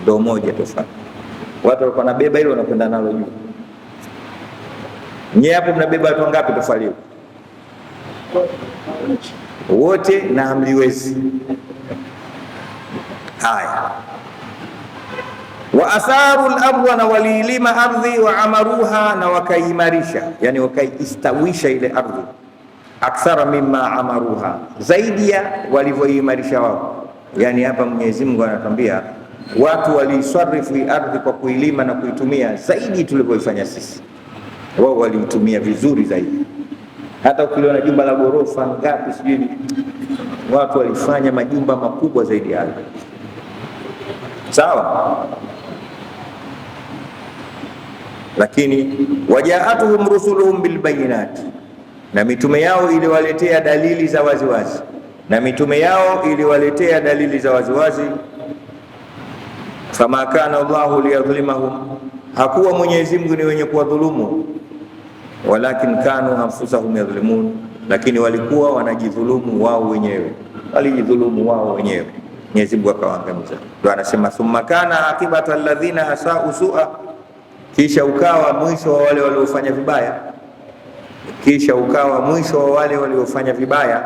ndio moja tofali. Watu walikuwa wanabeba hilo wanakwenda nalo juu. Nyie hapo mnabeba watu wangapi tofali hiyo? Wote, na hamliwezi. Haya, wa atharu al-ardha, na waliilima ardhi, wa amaruha, na wakaimarisha, yani wakaistawisha ile ardhi, akthara mimma amaruha, zaidi ya walivyoimarisha wao. Yani hapa Mwenyezi Mungu anatuambia watu waliisarifu ardhi kwa kuilima na kuitumia zaidi tulivyoifanya sisi, wao waliitumia vizuri zaidi. Hata ukiliona jumba la ghorofa ngapi sijui, watu walifanya majumba makubwa zaidi hayo. Sawa, lakini wajaatuhum rusuluhum bilbayinati, na mitume yao iliwaletea dalili za waziwazi, na mitume yao iliwaletea dalili za waziwazi. Fama kana Allahu liyadhlimahum, hakuwa Mwenyezi Mungu ni wenye kuwadhulumu, walakin kanu anfusahum yadhlimun, lakini walikuwa wanajidhulumu wao wenyewe, walijidhulumu wao wenyewe. Mwenyezi Mungu akawaangamiza. Ndio anasema thumma kana akibatu alladhina asau su'a, kisha ukawa mwisho wa wale waliofanya vibaya, kisha ukawa mwisho wa wale waliofanya vibaya.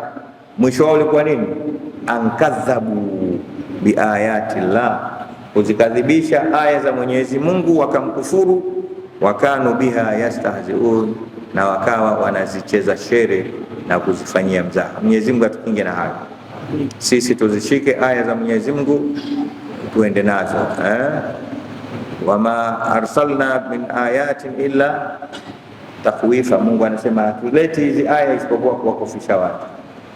Mwisho wao ulikuwa nini? Ankadhabu biayati llah, kuzikadhibisha aya za Mwenyezi Mungu, wakamkufuru. Wakanu biha yastahziun, na wakawa wanazicheza shere na kuzifanyia mzaha. Mwenyezi Mungu atukinge na hayo. Sisi tuzishike aya za Mwenyezi Mungu tuende nazo, wama arsalna min ayatin illa takhwifa. Mungu anasema hatuleti hizi aya isipokuwa kuwakofisha watu.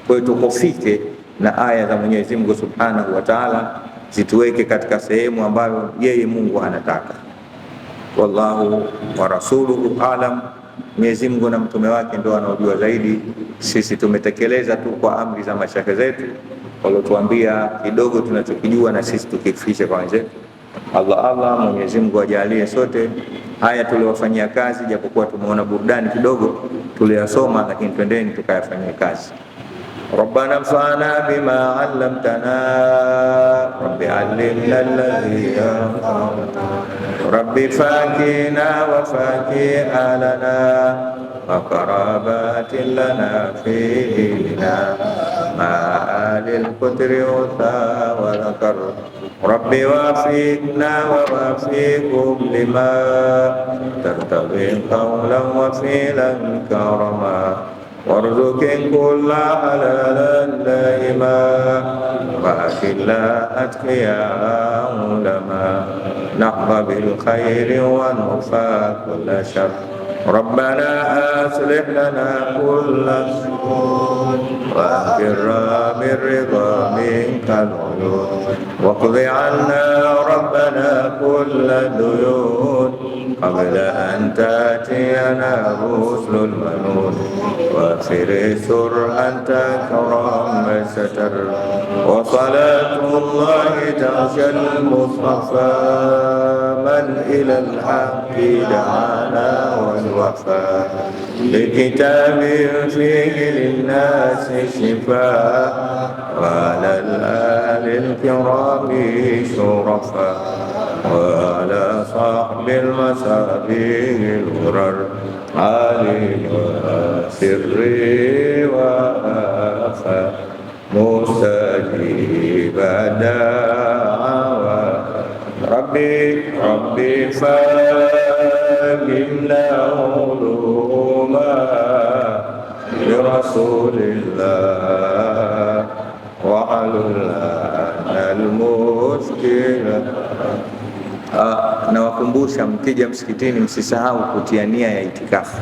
Kwa hiyo tukofike na aya za Mwenyezi Mungu Subhanahu wa Ta'ala, zituweke katika sehemu ambayo yeye Mungu anataka. Wallahu wa rasuluhu alam, Mwenyezi Mungu na mtume wake ndio wanaojua zaidi. Sisi tumetekeleza tu kwa amri za mashaka zetu waliotuambia, kidogo tunachokijua na sisi tukifikisha kwa wenzetu. Allah Mwenyezi Mungu ajalie sote haya tuliowafanyia kazi, japokuwa tumeona burudani kidogo, tuliyasoma, lakini twendeni tukayafanyie kazi. Rabbana anfa'na bima 'allamtana rabbi 'allimna alladhi yanfa'una rabbi fakina wa faki alana wa qarabatin lana fi dinina ma'alil qudri wa dhakar rabbi wafiqna wa wafiqum lima tartabi qawlan wa fi'lan karama warzuqin kulla halalan daima wa akilla atqiya ulama nahba bil khairi wa nufa kulla syarr rabbana aslih lana kulla wa akhirna bir ridha minkal ulum wa qdi anna rabbana kulla duyun qabla an ta'tiyana rusulul manun wa firisur anta karam satar wa salatullahi ta'shal mustafa man ila al-haqqi da'ana wal wafa likitabin fihi lin-nasi shifa wa ala al-alil kirami shurafa wa ala sahbil masabih al-ghurar ali wa sirri wa afa mustajib da'wa rabbi fahimna uluma bi rasulillah wa alulana al-mushkila. Nawakumbusha mkija msikitini msisahau kutia nia ya itikafu.